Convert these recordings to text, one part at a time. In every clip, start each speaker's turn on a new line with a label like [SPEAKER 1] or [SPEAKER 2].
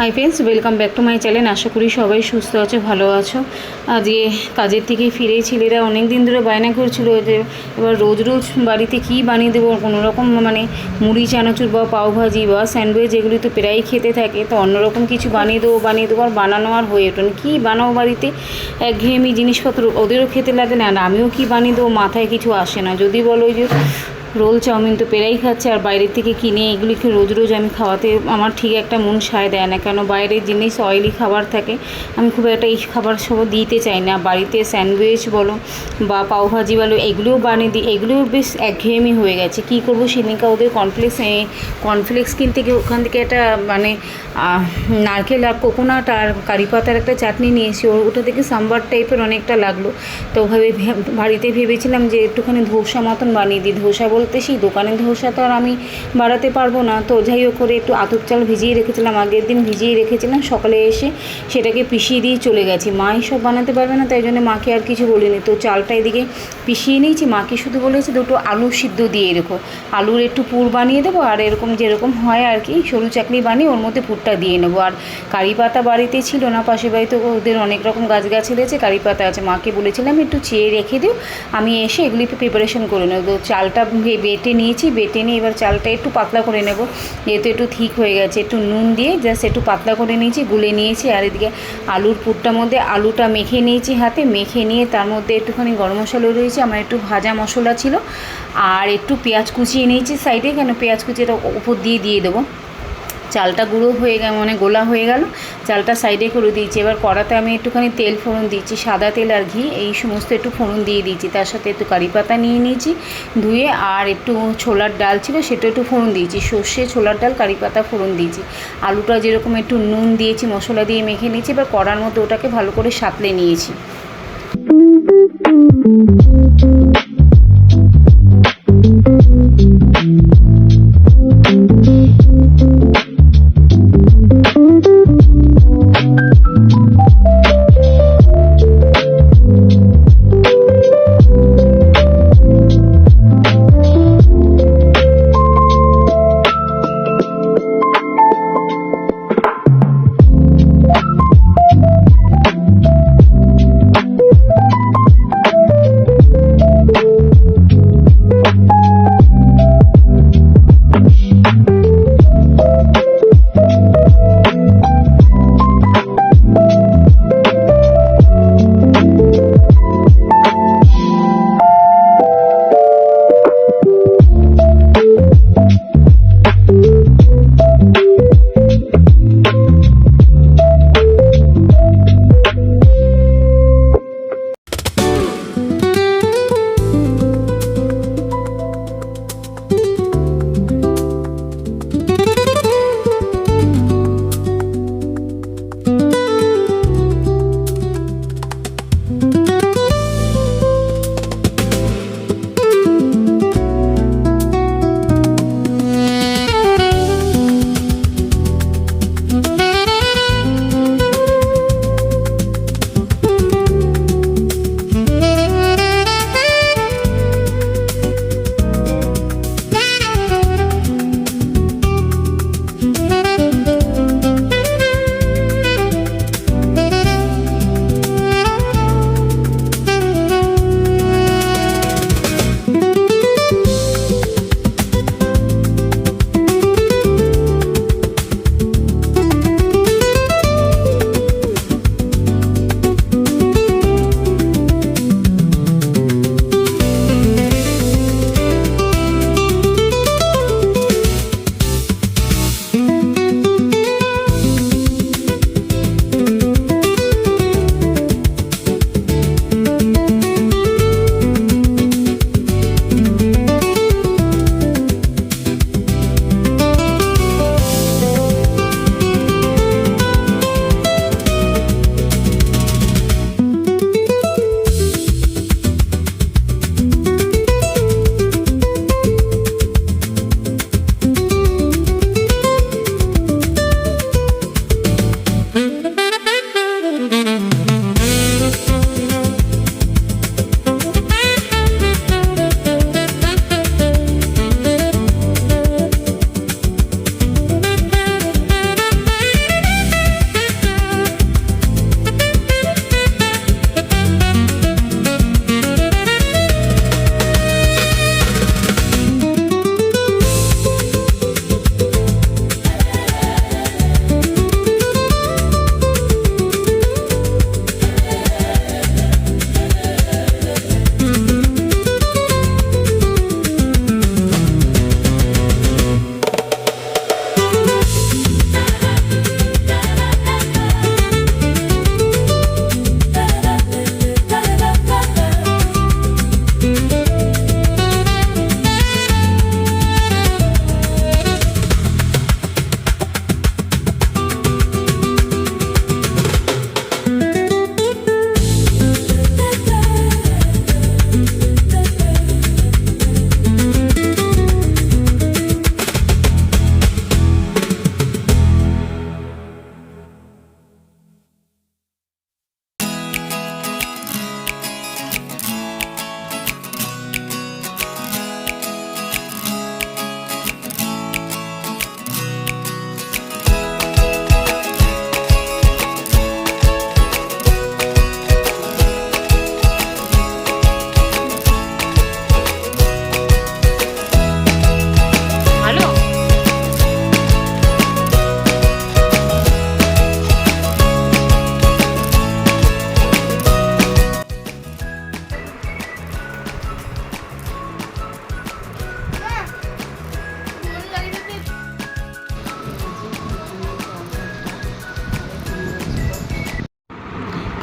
[SPEAKER 1] High friends, welcome back to my channel. আশা করি সবাই সুস্থ আছো, ভালো আছো। আজকে কাজের থেকে ফিরে ছেলেরা অনেক দিন ধরে বায়না করছিল যে এবার রোজ রোজ বাড়িতে কী বানিয়ে দেবো, কোনো রকম মানে মুড়ি চানাচুর বা পাওভাজি বা স্যান্ডউইচ এগুলি তো প্রায়ই খেতে থাকে, তো অন্যরকম কিছু বানিয়ে দেবো আর বানানো আর হয়ে ওঠে না। কী বানাও বাড়িতে, একঘেয়েমি জিনিসপত্র ওদেরও খেতে লাগে না, আর আমিও কী বানিয়ে দেবো মাথায় কিছু আসে না। যদি বলো যে রোল চাউমিন তো পেরাই খাচ্ছে, আর বাইরের থেকে কিনে এগুলিকে রোজ রোজ আমি খাওয়াতে আমার ঠিক একটা মন সায় দেয় না, কেন বাইরের জিনিস অয়েলি খাবার থাকে, আমি খুব একটা এই খাবার সব দিতে চাই না। বাড়িতে স্যান্ডউইচ বলো বা পাওভাজি বলো এগুলোও বানিয়ে দিই, এগুলোও বেশ একঘেয়েমি হয়ে গেছে। কী করবো, সেদিনকে ওদের কর্নফ্লেক্স কিনতে গিয়ে ওখান থেকে একটা মানে নারকেল আর কোকোনাট আর কারি পাতার একটা চাটনি নিয়েছি, ওটা থেকে সাম্বার টাইপের অনেকটা লাগলো। তো ওভাবে বাড়িতে ভেবেছিলাম যে একটুখানি ধোসা মতন বানিয়ে দিই। ধোসা বলতে সেই দোকানের ধোসা তো আর আমি বাড়াতে পারবো না, তো যাই হোক করে একটু আতপ চাল ভিজিয়ে রেখেছিলাম, আগের দিন ভিজিয়ে রেখেছিলাম, সকালে এসে সেটাকে পিষিয়ে দিয়ে চলে গেছি। মা সব বানাতে পারবে না, তাই জন্য মাকে আর কিছু বলিনি। তো চালটা এদিকে পিষিয়ে নিয়েছি, মাকে শুধু বলেছি দুটো আলু সিদ্ধ দিয়ে রেখো, আলুর একটু পুর বানিয়ে দেবো, আর এরকম যেরকম হয় আর কি সরু চাকলি বানিয়ে ওর মধ্যে পুরটা দিয়ে নেবো। আর কারি পাতা বাড়িতে ছিল না, পাশের বাড়িতে ওদের অনেক রকম গাছগাছালি আছে, কারি পাতা আছে, মাকে বলেছিলাম একটু চেয়ে রেখে দিও, আমি এসে এগুলিকে প্রিপারেশন করে নেব। তো চালটা বেটে নিয়েছি, বেটে নিয়ে এবার চালটা একটু পাতলা করে নেব, যেহেতু একটু ঠিক হয়ে গেছে। একটু নুন দিয়ে জাস্ট একটু পাতলা করে নিয়েছি, গুলে নিয়েছি। আর এদিকে আলুর পুরটার মধ্যে আলুটা মেখে নিয়েছি হাতে, মেখে নিয়ে তার মধ্যে একটুখানি গরম মশলা রয়েছে, আমার একটু ভাজা মশলা ছিল, আর একটু পেঁয়াজ কুচিয়ে নিয়েছি সাইডে, কেন পেঁয়াজ কুচিটা উপর দিয়ে দেবো। চালটা গুঁড়ো হয়ে গেল, মানে গোলা হয়ে গেল, চালটা সাইডে করে দিয়েছি। এবার কড়াতে আমি একটুখানি তেল ফোড়ন দিয়েছি, সাদা তেল আর ঘি এই সমস্ত একটু ফোড়ন দিয়ে দিয়েছি, তার সাথে একটু কারি পাতা নিয়ে নিয়েছি ধুয়ে, আর একটু ছোলার ডাল ছিল সেটা একটু ফোড়ন দিয়েছি, সর্ষে ছোলার ডাল কারি পাতা ফোড়ন দিয়েছি। আলুটা যেরকম একটু নুন দিয়েছি, মশলা দিয়ে মেখে নিয়েছি, এবার কড়ার মধ্যে ওটাকে ভালো করে সাঁতলে নিয়েছি।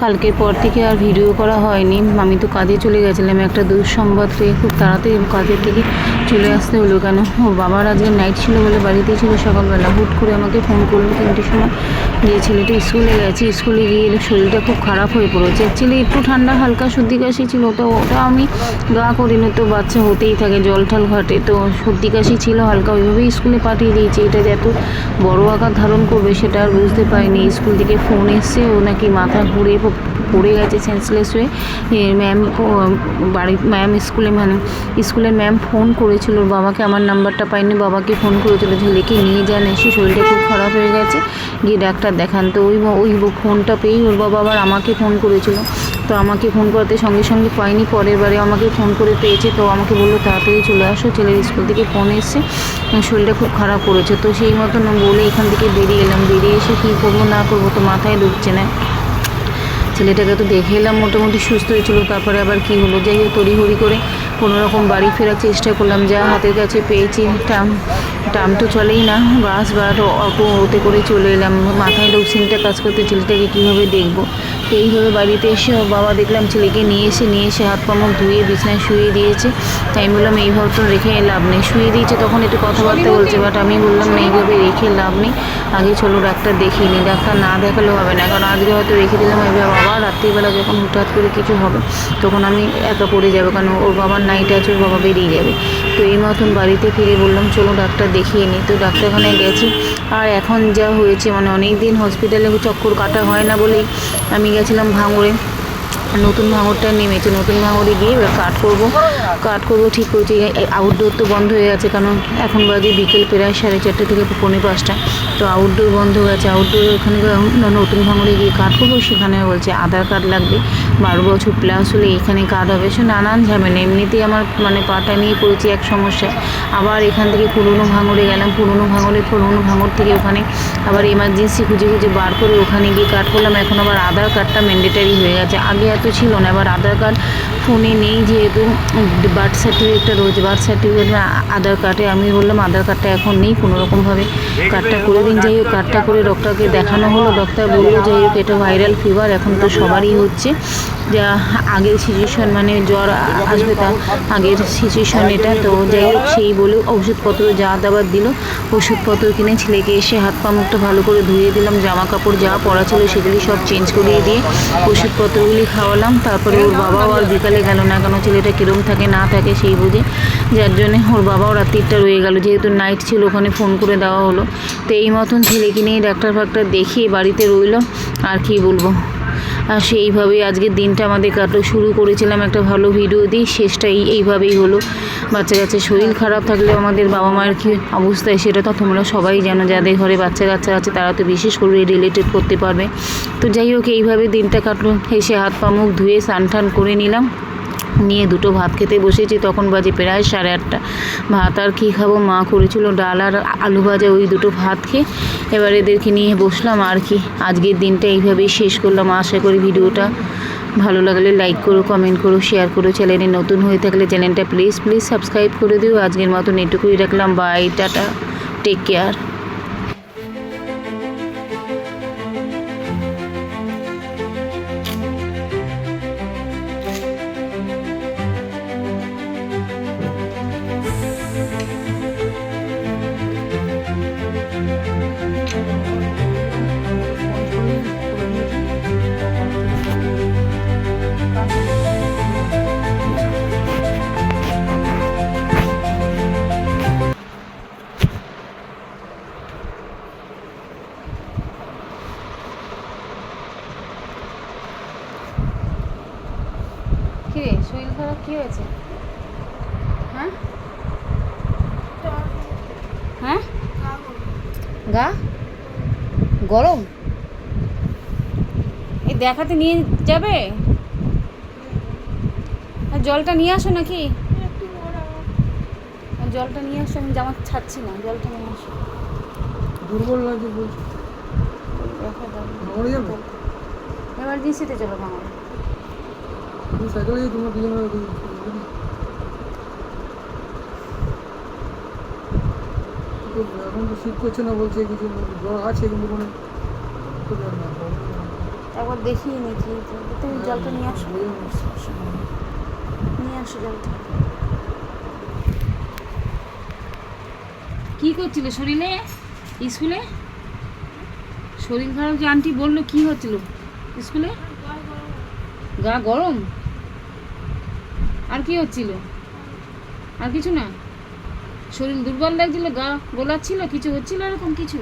[SPEAKER 1] কালকের পর থেকে আর ভিডিও করা হয়নি, আমি তো কাজে চলে গেছিলাম। একটা দুঃসংবাদ পেয়ে খুব তাড়াতাড়ি কাজের থেকে চলে আসতে হলো। কেন, ওর বাবার আজকে নাইট ছিল বলে বাড়িতেই ছিল। সকালবেলা হুট করে আমাকে ফোন করলো 3টের সময় যে ছেলেটা স্কুলে গেছে, স্কুলে গিয়ে শরীরটা খুব খারাপ হয়ে পড়েছে। অ্যাকচুয়ালি একটু ঠান্ডা হালকা সর্দি কাশি ছিল, তো ওটা আমি গা করিনি, তো বাচ্চা হতেই থাকে, জল ঠাল ঘাটে, তো সর্দি কাশি ছিল হালকা, ওইভাবেই স্কুলে পাঠিয়ে দিয়েছি। এটা যে এত বড় আকার ধারণ করবে সেটা আর বুঝতে পারিনি। স্কুল থেকে ফোন এসছে ও নাকি মাথা ঘুরে পড়ে গেছে সেন্সলেস হয়ে। ম্যাম স্কুলের ম্যাম ফোন করেছিল ওর বাবাকে, আমার নাম্বারটা পাইনি, বাবাকে ফোন করেছিল ছেলেকে নিয়ে যান, এসে শরীরটা খুব খারাপ হয়ে গেছে, গিয়ে ডাক্তার দেখান। তো ওই ফোনটা পেয়েই ওর বাবা আবার আমাকে ফোন করেছিল। তো আমাকে ফোন করতে সঙ্গে সঙ্গে পাইনি, পরের বারে আমাকে ফোন করে পেয়েছে। তো আমাকে বললো তাড়াতাড়ি চলে আসো, ছেলের স্কুল থেকে ফোন এসছে, শরীরটা খুব খারাপ করেছে। তো সেই মতন বলে এখান থেকে বেরিয়ে এলাম। বেরিয়ে এসে কী করবো না করবো তো মাথায় ঢুকছে না। ছেলেটাকে তো দেখে এলাম মোটামুটি সুস্থ হয়েছিল, তারপরে আবার কী হলো, যাই হোক তড়িঘড়ি করে কোনোরকম বাড়ি ফেরার চেষ্টা করলাম। যা হাতের কাছে পেয়েছি, টাম তো চলেই না, বাস বা অটো, ওতে করে চলে এলাম। মাথায় সিনটা কাজ করতে, ছেলেটাকে কীভাবে দেখবো। তো এইভাবে বাড়িতে এসে ওর বাবা দেখলাম ছেলেকে নিয়ে এসে হাত পা মুখ ধুয়ে বিছনায় শুয়ে দিয়েছে। তাই আমি বললাম এইভাবে তো রেখে লাভ নেই। শুয়ে দিয়েছে তখন একটু কথাবার্তা বলছে, বাট আমি বললাম না, এইভাবে রেখে লাভ নেই, আগে চলো ডাক্তার দেখিয়ে নিই। ডাক্তার না দেখালেও হবে না, কারণ আজকে হয়তো রেখে দিলাম, এবার বাবা রাত্রিবেলা যখন হুটহাট করে কিছু হবে তখন আমি একা পড়ে যাবো, কারণ ওর বাবার নাইট আছে, ওর বাবা বেরিয়ে যাবে। তো এই মতন বাড়িতে ফিরে বললাম চলো ডাক্তার দেখিয়ে নিই। তো ডাক্তারখানায় গেছি। আর এখন যা হয়েছে, মানে অনেক দিন হসপিটালে চক্কর কাটা হয় না বলেই আমি গেছিলাম ভাঙড়ে, নতুন ভাঙড়টা নেমেছে, নতুন ভাঙড়ে গিয়ে এবার কাট করবো ঠিক করেছি। আউটডোর তো বন্ধ হয়ে গেছে, কারণ এখন বাজে বিকেল প্রায় 4:30 থেকে 4:45, তো আউটডোর বন্ধ হয়ে গেছে। আউটডোর ওখানে নতুন ভাঙড়ে গিয়ে কাট করবো, সেখানে বলছে আধার কার্ড লাগবে, 12 বছর প্লাস হলে এখানে কার্ড হবে। সে নানান ঝামেলা, এমনিতেই আমার মানে পাটা নিয়ে পড়েছি এক সমস্যা। আবার এখান থেকে পুরনো ভাঙড়ে গেলাম, পুরনো ভাঙড় থেকে ওখানে আবার এমার্জেন্সি খুঁজে বার করে ওখানে গিয়ে কাট করলাম। এখন আবার আধার কার্ডটা ম্যান্ডেটারি হয়ে গেছে, আগে এত ছিল না। এবার আধার কার্ড ফোনে নেই, যেহেতু বার্থ সার্টিফিকেটটা রয়েছে, বার্থ সার্টিফিকেট আধার কার্ডে, আমি বললাম আধার কার্ডটা এখন নেই, কোনোরকমভাবে কার্ডটা করে দিন। যাই হোক কার্ডটা করে ডক্টরকে দেখানো হলো, ডক্টর বললো যাই হোক এটা ভাইরাল ফিভার, এখন তো সবারই হচ্ছে, যা আগের সিচুয়েশন, মানে জ্বর আসবে তার আগের সিচুয়েশন এটা। তো যাই হোক সেই বলে ওষুধপত্র যা দাবার দিল, ওষুধপত্র কিনে ছেলেকে এসে হাত পা মুখটা ভালো করে ধুয়ে দিলাম, জামা কাপড় যা পরা ছিল সেগুলি সব চেঞ্জ করিয়ে দিয়ে ওষুধপত্রগুলি খাওয়ালাম। তারপরে ওর বাবাও আর বিকালে গেল না, কেন ছেলেটা কীরকম থাকে না থাকে সেই বুঝে, যার জন্যে ওর বাবাও রাত্রিটা রয়ে গেল, যেহেতু নাইট ছিল ওখানে ফোন করে দেওয়া হলো। তো এই মতন ছেলেকে নিয়ে ডাক্তার দেখিয়ে বাড়িতে রইল, আর কি বলবো। আর সেইভাবেই আজকের দিনটা আমাদের কাটলো। শুরু করেছিলাম একটা ভালো ভিডিও দিয়ে, শেষটা এইভাবেই হলো। বাচ্চা কাচ্চা শরীর খারাপ থাকলে আমাদের বাবা মায়ের কী অবস্থায় সেটা তো তোমরা সবাই জানো, যাদের ঘরে বাচ্চা কাচ্চা আছে তারা তো বিশেষ করে রিলেটেড করতে পারবে। তো যাই হোক এইভাবে দিনটা কাটলো। এসে হাত পা মুখ ধুয়ে স্নান টান করে নিলাম, নিয়ে দুটো ভাত খেতে বসেছি, তখন বাজে প্রায় 8:30। ভাত আর কী খাবো, মা করেছিল ডাল আর আলু ভাজা, ওই দুটো ভাত খেয়ে এবার এদেরকে নিয়ে বসলাম। আর কি আজকের দিনটা এইভাবেই শেষ করলাম। আশা করি ভিডিওটা ভালো লাগলে লাইক করো, কমেন্ট করো, শেয়ার করো। চ্যানেলে নতুন হয়ে থাকলে চ্যানেলটা প্লিজ সাবস্ক্রাইব করে দিও। আজকের মতন এটুকুই রাখলাম, বাই, টাটা, টেক কেয়ার। কিরে শরীর খারাপ কী হয়েছে? হ্যাঁ হ্যাঁ গা গরম, এই দেখাতে নিয়ে যাবে? আর জলটা নিয়ে আসো নাকি, জলটা নিয়ে আসো, আমি জামা ছাড়ছি না, জলটা নিয়ে আসো।
[SPEAKER 2] দুর্বল লাগছে বলছি,
[SPEAKER 1] এমার্জেন্সিতে চলো ভাঙড়ে।
[SPEAKER 2] সাইকেলে তোমার দুজনের এখন তো শীত করছে না বলছে, কিছু জ্বর আছে কিন্তু কোনো
[SPEAKER 1] একবার দেখিয়ে নি কি হয়েছে। তুমি জলটা নিয়ে আসো, নিয়ে আসো জলটা। কি করছিলে শরীরে স্কুলে? শরীর খারাপ যে আন্টি বললো, কি হচ্ছিল স্কুলে? গা গরম? আর কি হচ্ছিল? আর কিছু না? শরীর দুর্বল লাগছিল, গা গোলাচ্ছিল, কিছু হচ্ছিল এরকম কিছু?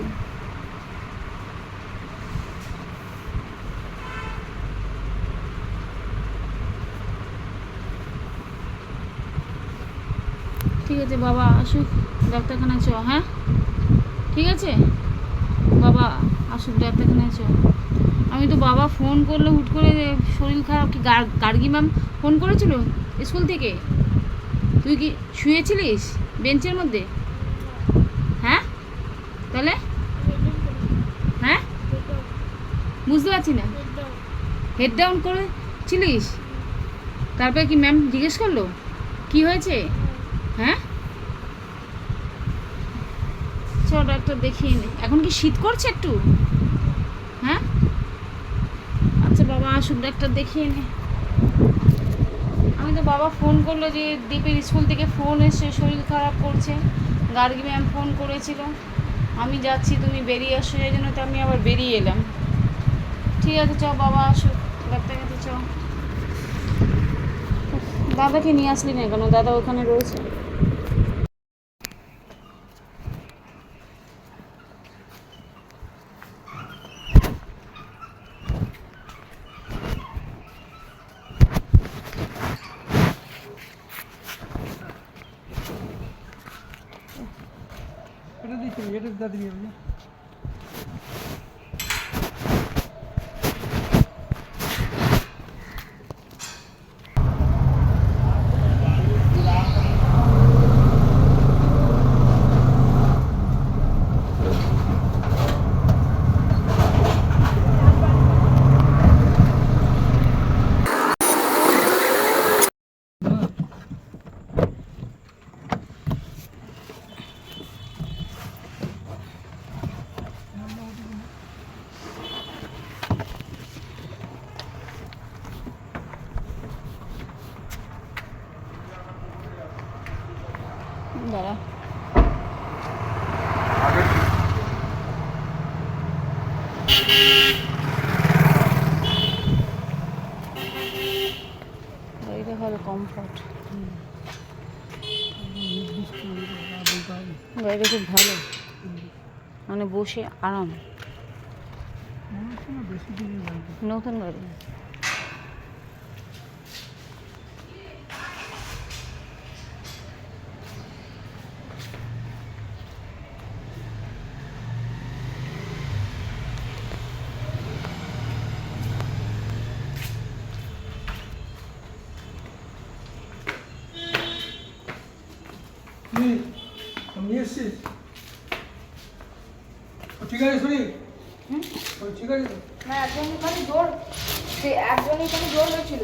[SPEAKER 1] ঠিক আছে বাবা আসুক ডাক্তারখানায় চ, হ্যাঁ ঠিক আছে বাবা আসুক ডাক্তারখানায় চ। আমি তো বাবা ফোন করলে হুট করে শরীর খারাপ, কি গার্গী ম্যাম ফোন করেছিল স্কুল থেকে? তুই কি শুয়েছিলিস বেঞ্চের মধ্যে? হ্যাঁ তাহলে হ্যাঁ বুঝতে পারছি না। হেড ডাউন করেছিলিস? তারপরে কি ম্যাম জিজ্ঞেস করলো কি হয়েছে? হ্যাঁ চ ডাক্তার দেখিয়ে নে। এখন কি শীত করছে একটু? হ্যাঁ আচ্ছা বাবা আসুক ডাক্তার দেখিয়ে নে। আমি তো বাবা ফোন করলো যে দীপের স্কুল থেকে ফোন এসে শরীর খারাপ করছে, গার্গী ম্যাম ফোন করেছিল, আমি যাচ্ছি তুমি বেরিয়ে আসো, সেই জন্য তো আমি আবার বেরিয়ে এলাম। ঠিক আছে চ বাবা আসুক ডাক্তার কাছে চ। দাদাকে নিয়ে আসলি না কেন? দাদা ওখানে রয়েছে।
[SPEAKER 2] এটা দিচ্ছি, এটা দাদি নিয়ে যাবো।
[SPEAKER 1] দাঁড়া গাড়িটা ভালো কমফর্ট, গাড়িটা খুব ভালো, মানে বসে আরাম,
[SPEAKER 2] বেশি দিন লাগবে।
[SPEAKER 1] নতুন গাড়ি।
[SPEAKER 2] নিয়ে এসছিস? ঠিক আছে শরীর ঠিক আছে তো?
[SPEAKER 3] না একজনই খালি জ্বর, সে একজনই খালি জ্বর হয়েছিল।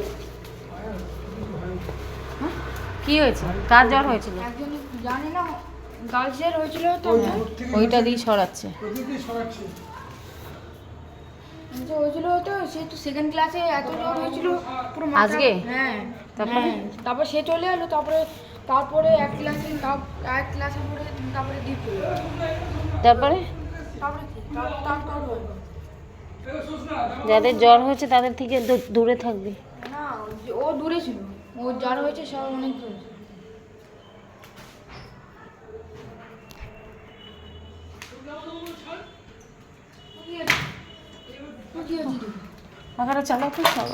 [SPEAKER 1] কি হয়েছে? কার জ্বর হয়েছিল?
[SPEAKER 3] একজনই জানি না গার্লসের হয়েছিল তো
[SPEAKER 2] ওই দূর থেকে
[SPEAKER 1] ওইটা দিয়ে ছড়াচ্ছে।
[SPEAKER 2] প্রকৃতি সরাচ্ছে।
[SPEAKER 3] যে হয়েছিল তো সে তো সেকেন্ড ক্লাসে এত জ্বর হয়েছিল পুরো
[SPEAKER 1] আজকে?
[SPEAKER 3] হ্যাঁ
[SPEAKER 1] তারপরে?
[SPEAKER 3] হ্যাঁ, তারপর সে চলে এলো, তারপরে এক ক্লাসে পরে তারপরে দ্বীপ চলে এলো।
[SPEAKER 1] তারপরে
[SPEAKER 3] তারপরে কি তারপর হলো
[SPEAKER 1] যাদের জ্বর হয়েছে তাদের থেকে দূরে থাকবি।
[SPEAKER 3] না, ও দূরে ছিল, ও যার হয়েছে সব অনেক দূরে ছিল। কি হয়েছে?
[SPEAKER 1] পাখাটা চালাতে সব